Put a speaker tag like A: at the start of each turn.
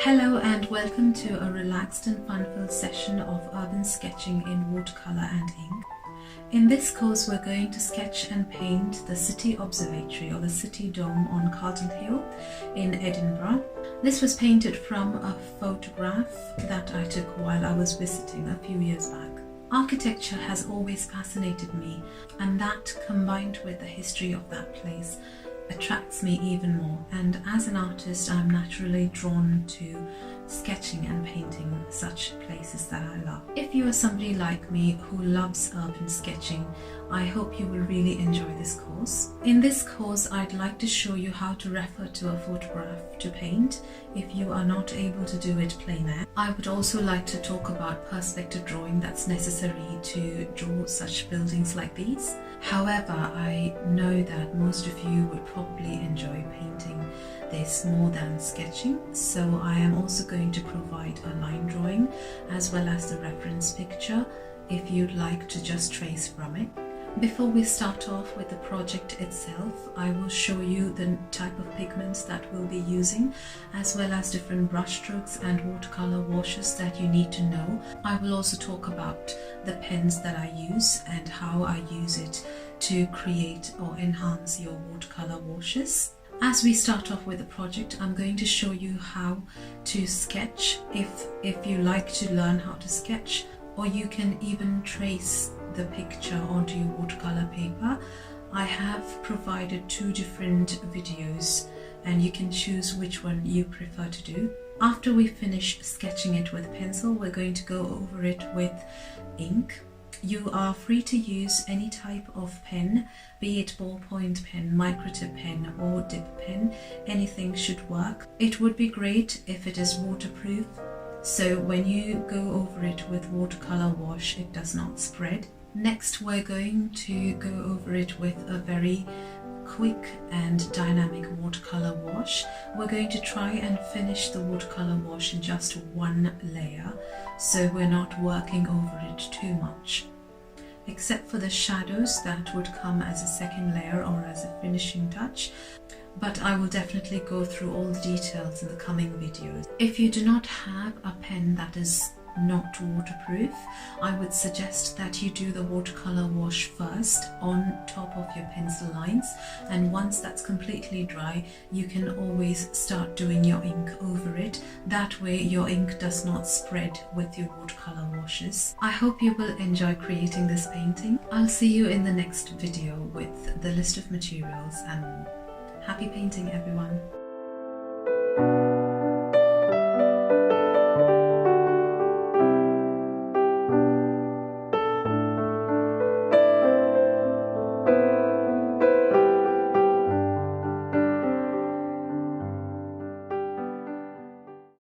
A: Hello and welcome to a relaxed and fun-filled session of urban sketching in watercolour and ink. In this course we're going to sketch and paint the City Observatory or the City Dome on Carlton Hill in Edinburgh. This was painted from a photograph that I took while I was visiting a few years back. Architecture has always fascinated me, and that combined with the history of that place attracts me even more, and as an artist I'm naturally drawn to sketching and painting such places that I love. If you are somebody like me who loves urban sketching, I hope you will really enjoy this course. In this course I'd like to show you how to refer to a photograph to paint if you are not able to do it plein air. I would also like to talk about perspective drawing that's necessary to draw such buildings like these. However, I know that most of you would probably enjoy painting this more than sketching, so I am also going to provide a line drawing as well as the reference picture if you'd like to just trace from it. Before we start off with the project itself, I will show you the type of pigments that we'll be using, as well as different brush strokes and watercolor washes that you need to know. I will also talk about the pens that I use and how I use it to create or enhance your watercolor washes. As we start off with the project, I'm going to show you how to sketch if you like to learn how to sketch, or you can even trace the picture onto your watercolor paper. I have provided two different videos and you can choose which one you prefer to do. After we finish sketching it with pencil, we're going to go over it with ink. You are free to use any type of pen, be it ballpoint pen, microtip pen or dip pen. Anything should work. It would be great if it is waterproof, so when you go over it with watercolor wash it does not spread. Next we're going to go over it with a very quick and dynamic watercolor wash. We're going to try and finish the watercolor wash in just one layer, so we're not working over it too much. Except for the shadows that would come as a second layer or as a finishing touch, but I will definitely go through all the details in the coming videos. If you do not have a pen that is not waterproof, I would suggest that you do the watercolor wash first on top of your pencil lines, and once that's completely dry you can always start doing your ink over it. That way your ink does not spread with your watercolor washes. I hope you will enjoy creating this painting. I'll see you in the next video with the list of materials and more. Happy painting everyone!